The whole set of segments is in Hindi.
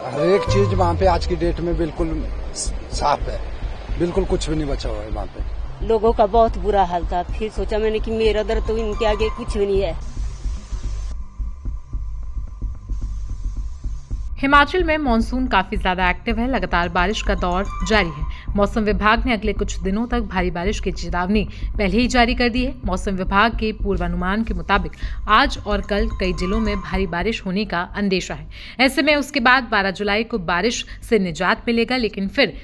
हर एक चीज वहाँ पे आज की डेट में बिल्कुल साफ है, बिल्कुल कुछ भी नहीं बचा हुआ है वहाँ पे। लोगों का बहुत बुरा हाल था। फिर सोचा मैंने कि मेरा दर तो इनके आगे कुछ भी नहीं है। हिमाचल में मानसून काफी ज्यादा एक्टिव है। लगातार बारिश का दौर जारी है। मौसम विभाग ने अगले कुछ दिनों तक भारी बारिश की चेतावनी पहले ही जारी कर दी है। मौसम विभाग के पूर्वानुमान के मुताबिक आज और कल कई जिलों में भारी बारिश होने का अंदेशा है। ऐसे में उसके बाद 12 जुलाई को बारिश से निजात मिलेगा, लेकिन फिर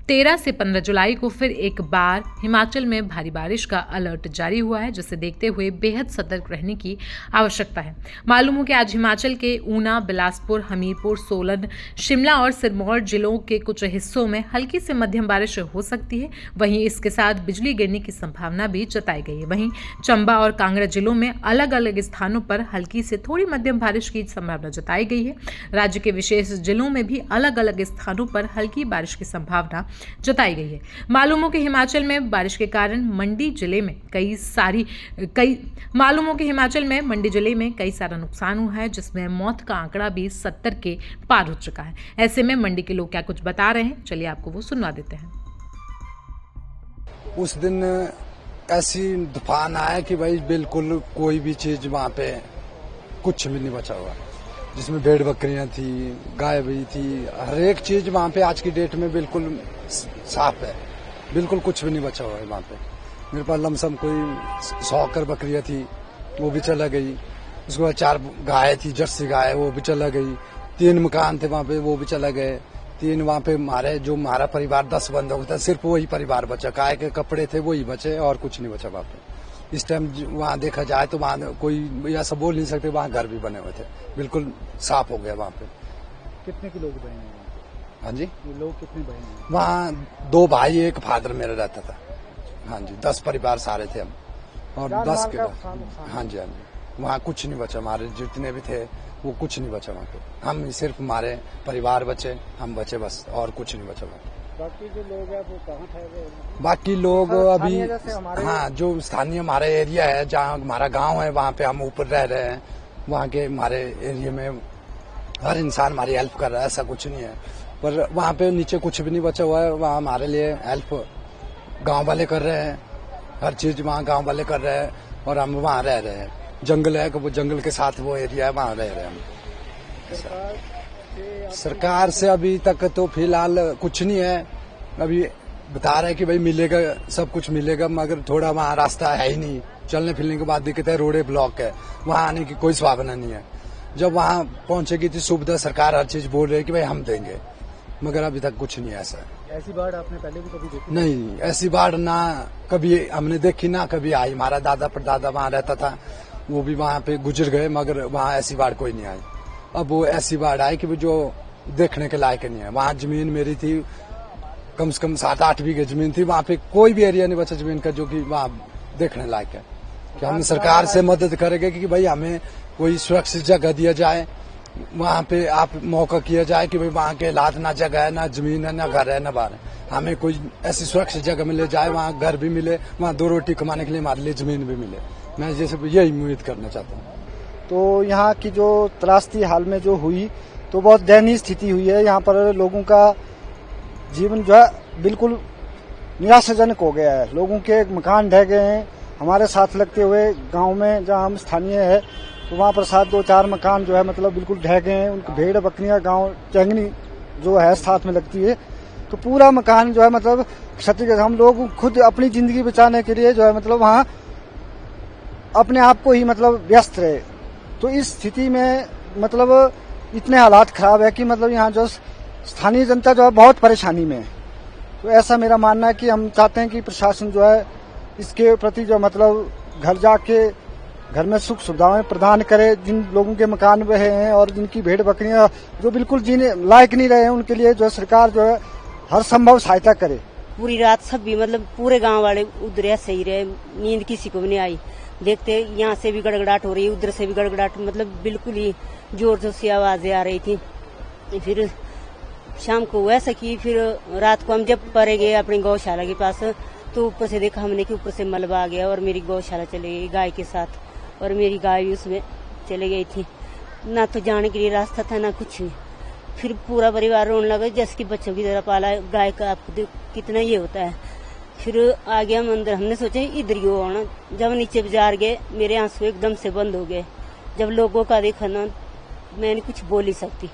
13 से 15 जुलाई को फिर एक बार हिमाचल में भारी बारिश का अलर्ट जारी हुआ है, जिसे देखते हुए बेहद सतर्क रहने की आवश्यकता है। मालूम हो कि आज हिमाचल के ऊना, बिलासपुर, हमीरपुर, सोलन, शिमला और सिरमौर जिलों के कुछ हिस्सों में हल्की से मध्यम बारिश हो सकती है। वहीं इसके साथ बिजली गिरने की संभावना भी जताई गई है। वहीं चंबा और कांगड़ा जिलों में अलग अलग स्थानों पर हल्की से थोड़ी मध्यम बारिश की संभावना जताई गई है। राज्य के विशेष जिलों में भी अलग अलग स्थानों पर हल्की बारिश की संभावना जताई गई है। मालूम हो कि हिमाचल में बारिश के कारण मंडी जिले में कई सारा नुकसान हुआ है, जिसमें मौत का आंकड़ा भी 70 के पार हो चुका है। ऐसे में मंडी के लोग क्या कुछ बता रहे हैं, चलिए आपको वो सुनवा देते हैं। उस दिन ऐसी तूफान आया कि भाई बिल्कुल कोई भी चीज वहाँ पे कुछ भी नहीं बचा हुआ, जिसमें भेड़ बकरियां थी, गाय भी थी, हर एक चीज वहाँ पे आज की डेट में बिल्कुल साफ है, बिल्कुल कुछ भी नहीं बचा हुआ है वहाँ पे। मेरे पास लमसम कोई 100 बकरियां थी, वो भी चला गई। उसके बाद 4 गाय थी, जर्सी गाय, वो भी चला गई। 3 मकान थे वहाँ पे, वो भी चला गए। 3 वहाँ पे हमारा परिवार 10 बंदों का था, सिर्फ वही परिवार बचा। गाय के कपड़े थे वही बचे और कुछ नहीं बचा वहाँ पे। इस टाइम वहाँ देखा जाए तो वहाँ कोई ऐसा बोल नहीं सकते, वहाँ घर भी बने हुए थे, बिल्कुल साफ हो गया वहाँ पे। कितने के लोग बहे हैं? हाँ जी, ये लोग कितने बहे हैं? वहाँ 2 भाई, एक फादर मेरा रहता था। हाँ जी, 10 परिवार सारे थे हम, और 10 के हाँ जी, हाँ जी, वहाँ कुछ नहीं बचा। हमारे जितने भी थे वो कुछ नहीं बचा वहाँ पे। हम सिर्फ हमारे परिवार बचे, हम बचे बस, और कुछ नहीं बचा वहाँ पे। बाकी जो लोग हैं वो कहाँ ठहरे? बाकी लोग अभी हाँ, जो स्थानीय हमारा एरिया है, जहाँ हमारा गांव है, वहाँ पे हम ऊपर रह रहे हैं। वहाँ के हमारे एरिया में हर इंसान हमारी हेल्प कर रहा है, ऐसा कुछ नहीं है। पर वहाँ पे नीचे कुछ भी नहीं बचा हुआ है। वहाँ हमारे लिए हेल्प गांव वाले कर रहे हैं, हर चीज वहाँ गांव वाले कर रहे हैं, और हम वहाँ रह रहे हैं। जंगल है, वो जंगल के साथ वो एरिया है, वहाँ रह रहे हैं हम। सरकार से अभी तक तो फिलहाल कुछ नहीं है। अभी बता रहे हैं कि भाई मिलेगा, सब कुछ मिलेगा, मगर थोड़ा वहाँ रास्ता है ही नहीं। चलने फिरने के बाद दिक्कत है, रोडे ब्लॉक है, वहाँ आने की कोई संभावना नहीं है। जब वहाँ पहुंचेगी तो सुविधा सरकार हर चीज बोल रही है कि भाई हम देंगे, मगर अभी तक कुछ नहीं है ऐसा। ऐसी बाढ़ आपने पहले भी कभी देखी? नहीं, ऐसी बाढ़ ना कभी हमने देखी, ना कभी आई। हमारा दादा परदादा वहाँ रहता था, वो भी वहाँ पे गुजर गए, मगर वहाँ ऐसी बाढ़ कोई नहीं आई। अब वो ऐसी बाढ़ आई कि जो देखने के लायक नहीं है। वहाँ जमीन मेरी थी, कम से कम 7-8 बीघे जमीन थी। वहाँ पे कोई भी एरिया नहीं बचा जमीन का जो कि वहाँ देखने लायक है। कि हम सरकार से मदद करेंगे कि भाई हमें कोई सुरक्षित जगह दिया जाए, वहाँ पे आप मौका किया जाए कि भाई वहाँ के हालात, ना जगह है, ना जमीन है, ना घर है, ना बाहर है। हमें कोई ऐसी सुरक्षित जगह में ले जाए, वहाँ घर भी मिले, वहाँ 2 रोटी कमाने के लिए हमारे लिए जमीन भी मिले। मैं जैसे यही उम्मीद करना चाहता हूँ। तो यहाँ की जो त्रासदी हाल में जो हुई, तो बहुत दयनीय स्थिति हुई है। यहाँ पर लोगों का जीवन जो है बिल्कुल निराशाजनक हो गया है। लोगों के मकान ढह गए हैं। हमारे साथ लगते हुए गांव में जहां हम स्थानीय है, तो वहां पर 7-2-4 मकान जो है मतलब बिल्कुल ढह गए हैं। उनकी भेड़ बकरियां गांव चंगनी जो है साथ में लगती है, तो पूरा मकान जो है मतलब क्षतिग्रस्त। हम लोग खुद अपनी जिंदगी बचाने के लिए जो है मतलब वहां अपने आप को ही मतलब व्यस्त रहे। तो इस स्थिति में मतलब इतने हालात खराब है कि मतलब यहाँ जो स्थानीय जनता जो है बहुत परेशानी में है। तो ऐसा मेरा मानना है कि हम चाहते हैं कि प्रशासन जो है इसके प्रति जो मतलब घर जाके घर में सुख सुविधाएं प्रदान करे। जिन लोगों के मकान बहे हैं और जिनकी भेड़ बकरियां जो बिल्कुल जीने लायक नहीं रहे हैं, उनके लिए जो सरकार जो है हर संभव सहायता करे। पूरी रात सब भी मतलब पूरे गांव वाले उधर ऐसे ही रहे, नींद किसी को भी नहीं आई। देखते यहाँ से भी गड़गड़ाहट हो रही है, उधर से भी गड़गड़ाहट, मतलब बिल्कुल ही जोर जोर से आवाजें आ रही थी। फिर शाम को वैसा कि फिर रात को हम जब परे गए अपनी गौशाला के पास, तो ऊपर से देखा हमने कि ऊपर से मलबा आ गया और मेरी गौशाला चली गई गाय के साथ, और मेरी गाय भी उसमें चली गई थी। ना तो जाने के लिए रास्ता था, ना कुछ भी। फिर पूरा परिवार रोने लगा, जैसे कि बच्चों की तरह पाला है। गाय का आपको कितना ये होता है। फिर आ गया मंदिर, हमने सोचा इधर ही हो आना। जब नीचे बाजार गए, मेरे आंसू एकदम से बंद हो गए। जब लोगों का देखा ना, मैंने कुछ बोल ही सकती।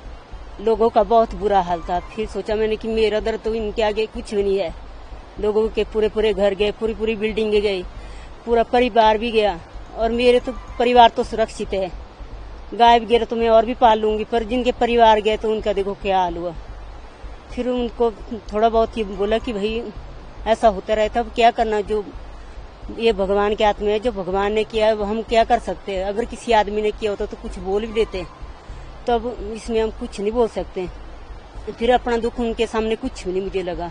लोगों का बहुत बुरा हाल था। फिर सोचा मैंने कि मेरा दर्द तो इनके आगे कुछ भी नहीं है। लोगों के पूरे घर गए, पूरी बिल्डिंग गई, पूरा परिवार भी गया। और मेरे तो परिवार तो सुरक्षित है। गाय वगैरह तो मैं और भी पाल लूंगी, पर जिनके परिवार गए तो उनका देखो क्या हाल हुआ। फिर उनको थोड़ा बहुत ये बोला कि भाई ऐसा होता रहता, अब क्या करना, जो ये भगवान के हाथ में है। जो भगवान ने किया है वो हम क्या कर सकते हैं। अगर किसी आदमी ने किया होता तो कुछ बोल भी देते, तो अब इसमें हम कुछ नहीं बोल सकते। फिर अपना दुख उनके सामने कुछ भी नहीं मुझे लगा।